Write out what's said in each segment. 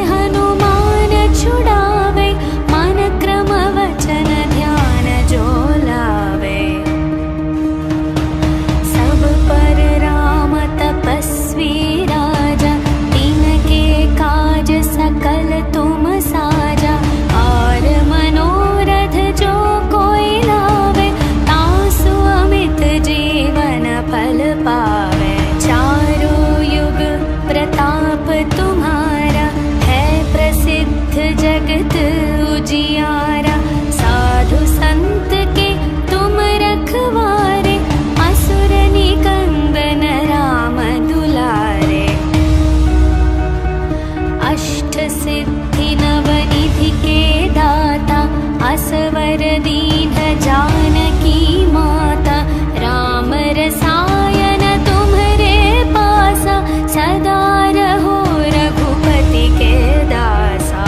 हनुमान छुड़ावे, मन क्रम वचन ध्यान जो लावे। सब पर राम तपस्वी राजा, तिनके काज सकल तुम साजा। और मनोरथ जो कोई लावे, तासु अमित जीवन फल पावे। चारों युग प्रताप तुम्हारा, है प्रसिद्ध जगत उजियारा। साधु संत के तुम रखवारे, असुर निकंदन राम दुलारे। अष्ट सिद्धि नवनिधि के दाता, असवर दीन जानकी माता। राम रसायन तुम्हरे पासा, सदा रहो रघुपति के दासा।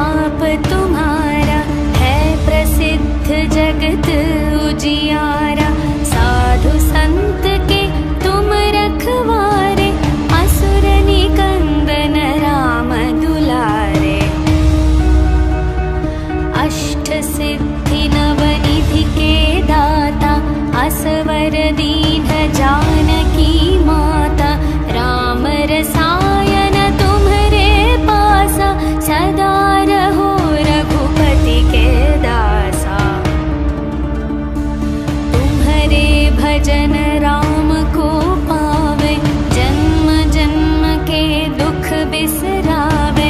प्रताप तुम्हारा, है प्रसिद्ध जगत उजियारा। साधु संत के तुम रखवारे, असुर निकंदन राम दुलारे। अष्ट सिद्धि नवनिधि के दाता, असवर दीन जानकी माता। राम रसायन तुम्हरे पासा, सदा रहो रघुपति के दासा। तुम्हरे भजन राम को पावे, जन्म जन्म के दुख बिसरावे।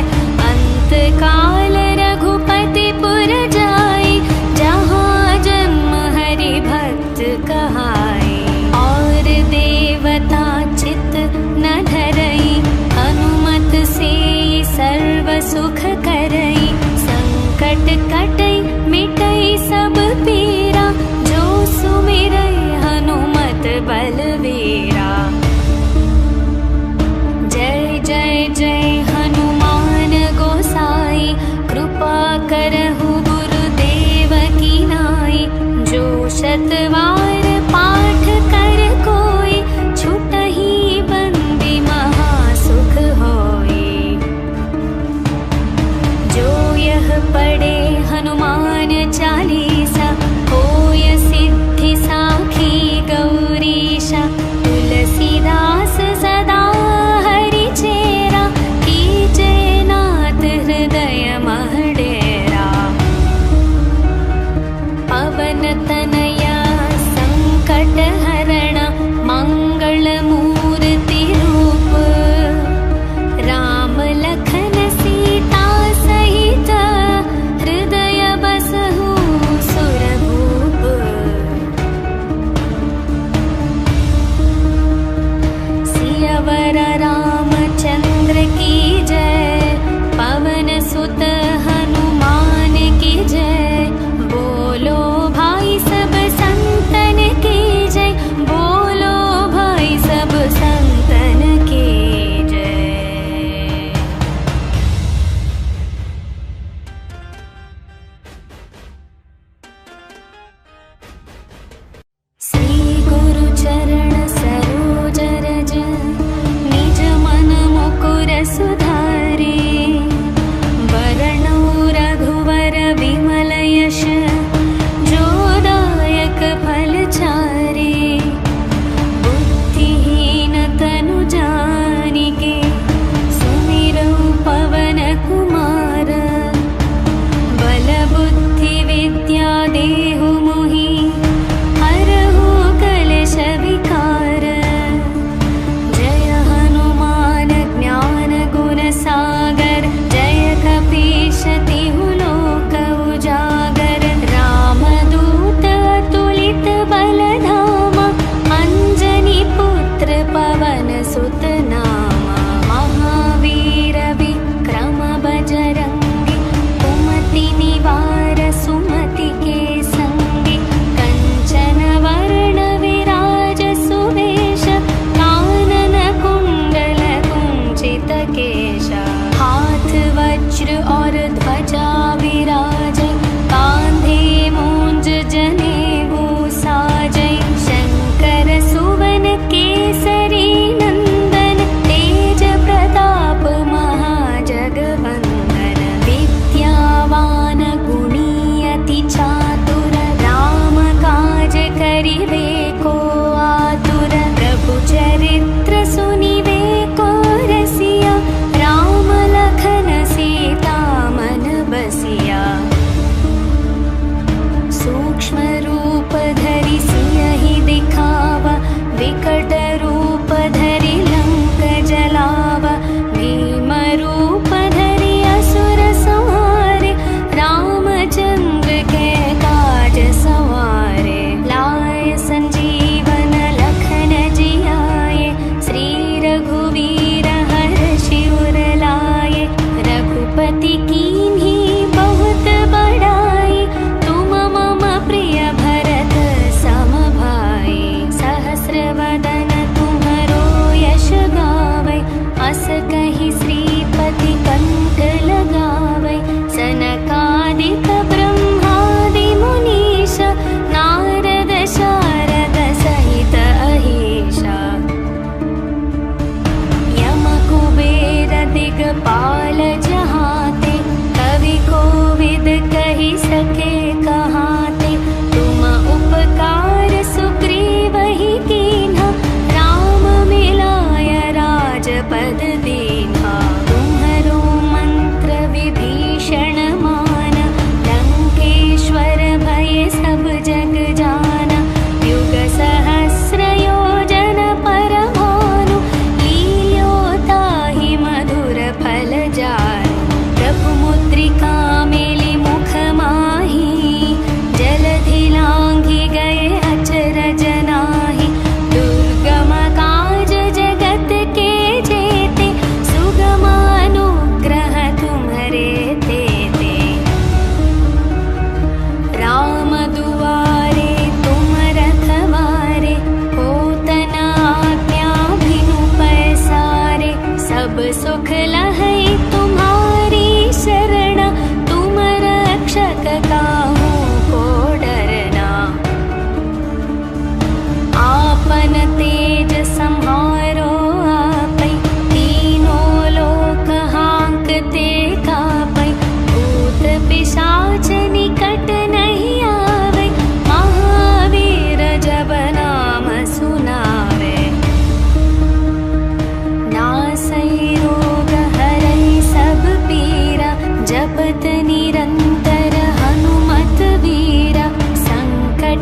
अंत काल रघुपति पुर जाई, जहाँ जन्म हरि भक्त कहाई। और देवता चित न धरई, हनुमत से सर्व सुख करई। संकट कटई मिटई सब पीरा, जो सुमिरई हनुमत बलवीरा। जय जय जय हनुमान गोसाई, कृपा करहु गुरुदेव की नाई। जो शतवार पाठ कर कोई, छुटहि बंदी महासुख होई। जो यह पढ़े हनुमान चालीसा, होय सिद्धि साखी गौरीशा। तुलसीदास सदा हरि चेरा, कीजे नाथ हृदय मह डेरा। पवन तनया संकट हरण, मंगल मूर्ति रूप। राम लखन सीता सहित, हृदय बसहु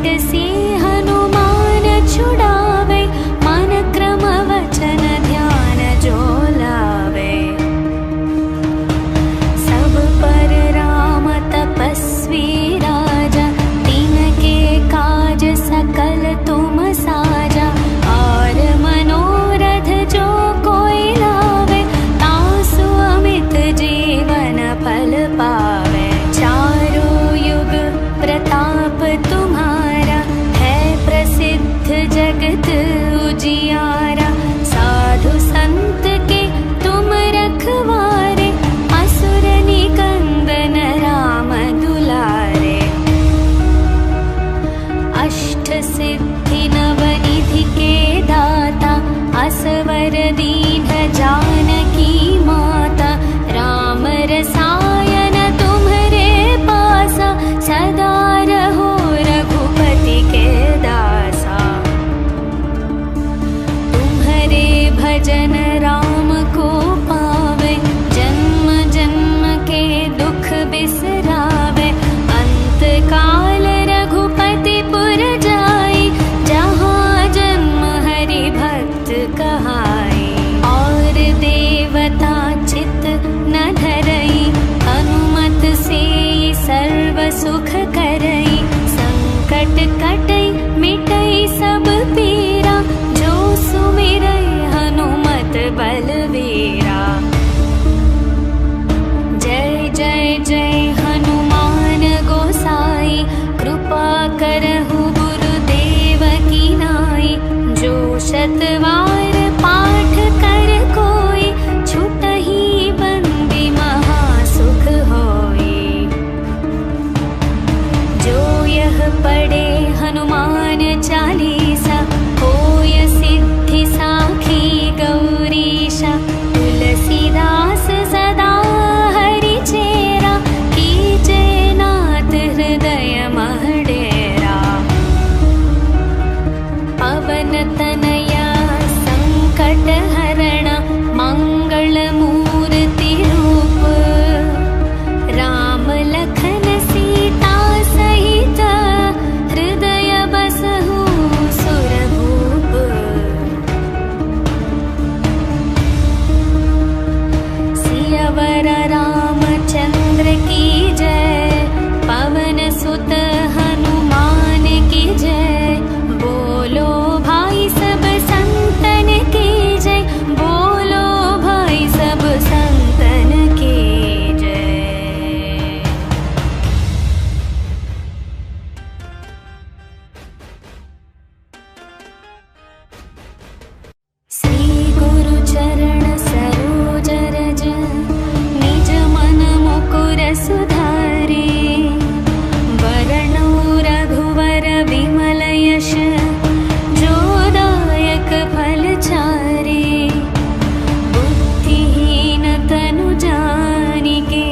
संकट से हनुमान छुड़ावे, मन क्रम वचन ध्यान जो लावे। सब पर राम तपस्वी राजा, तिनके काज सकल तुम साजा। और मनोरथ जो कोई लावे, तासु अमित जीवन फल पावे। चारों युग प्रताप तुम्हारा, है प्रसिद्ध जगत उजियारा। साधु संत के तुम रखवारे, असुर निकंदन राम दुलारे। अष्ट सिद्धि नवनिधि के दाता, असवर दीन जानकी माता। राम रसायन तुम्हरे पासा, सदा रहो रघुपति के दासा। तुम्हरे भजन राम को पावे, जन्म जन्म के दुख बिसरावे। अंत काल रघुपति पुर जाई, जहाँ जन्म हरि भक्त कहाई। और देवता चित न धरई, हनुमत से सर्व सुख करई। संकट कटई मिटई सब पीरा, जो सुमिरई हनुमत बलवीरा। जय जय जय हनुमान गोसाई, कृपा करहु गुरुदेव की नाई। जो शतवार पाठ कर कोई, छुटहि बंदी महासुख होई। जो यह पढ़े हनुमान चालीसा, होय सिद्धि साखी गौरीशा। तुलसीदास सदा हरि चेरा, कीजे नाथ हृदय मह डेरा। पवन तनया संकट हरण, मंगल मूर्ति रूप। राम लखन सीता सहित, हृदय बसहु सुरभूप। सियावर रामचंद्र की जय, पवन सुत हनुमान की जय। बोलो भाई सब संतन की जय, बोलो भाई सब संतन की जय। श्री गुरु चरण सरोज रज, निज मन मुकुर सुधारे। वरणो रघुवर विमल यश, जो दायक फल चारे। बुद्धिहीन तनु जानिके,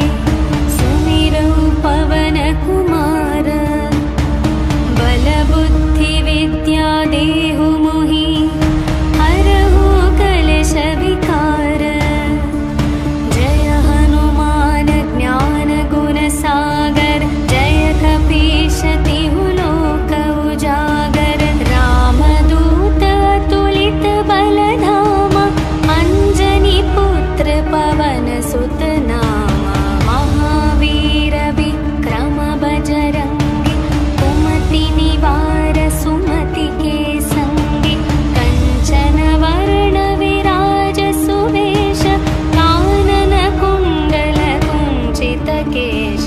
सुमिरौ पवन कुमार। बल बुद्धि विद्या देहु मोहि, हरहु कलेश विकार। जय हनुमान ज्ञान गुण सागर, जय कपीश तिहु लोक उजागर। रामदूत अतुलित बल धामा, अंजनी पुत्र पवन सुत नामा। महावीर विक्रम बजरंगी, कुमति निवार सुमति के संगी। कंचन वर्ण विराज सुवेश, कानन कुंडल कुंचित केश।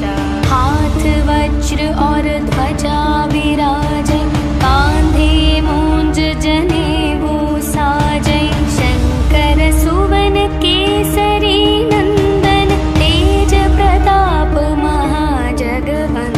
हाथ वज्र और ध्वजा विराजै, कांधे मूंज जनेऊ साजै। शंकर सुवन केसरी नंदन, तेज प्रताप महाजगवंदन।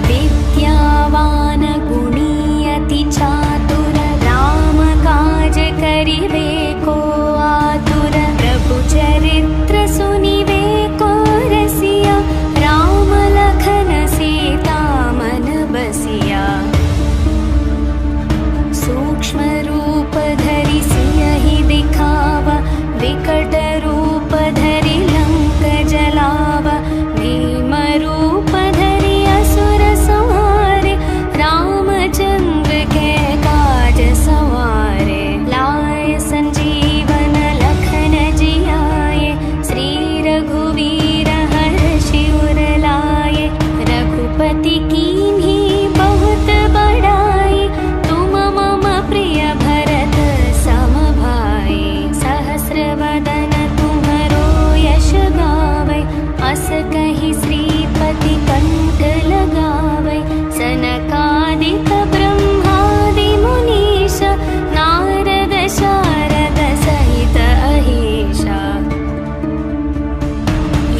विद्यावान गुणी अति चातुर, राम काज करिवे को आतुर। प्रभु चरित्र सुनिवे को रसिया, राम लखन सीता मन ताहि श्रीपति कंठ लगावै। सनकादिक ब्रह्मादि मुनीश नारद शारद सहित अहीशा।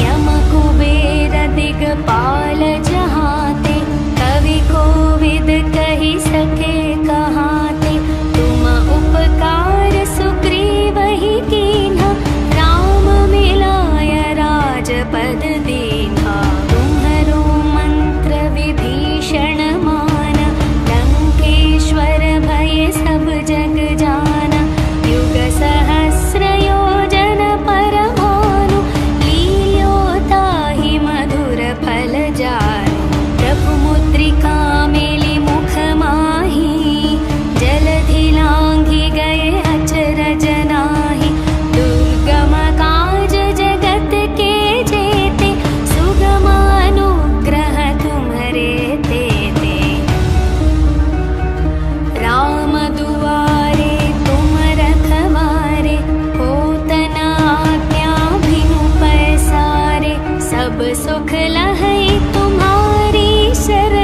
यम कुबेर दिगपाल जहाते कवि कोविद कहि सके कहाते। तुम उपकार सुग्रीवहि कीन्हा राम मिलाय राजपद दीन्हा। तुम्हरो मंत्र विभीषण माना लंकेश्वर भय सब जग जाना। युग सहस्र योजन पर भानु लील्यो ताहि मधुर फल जानु। प्रभु मुद्रिका मेलि मुख माहि जलधि लांघि गए अचरज नाहि। दुर्गम काज जगत के जेते सुगम अनुग्रह तुम्हरे तेते। राम दुआरे तुम रखवारे होत न आज्ञा बिनु पैसारे। सब सुख लहै तुम्हारी शरण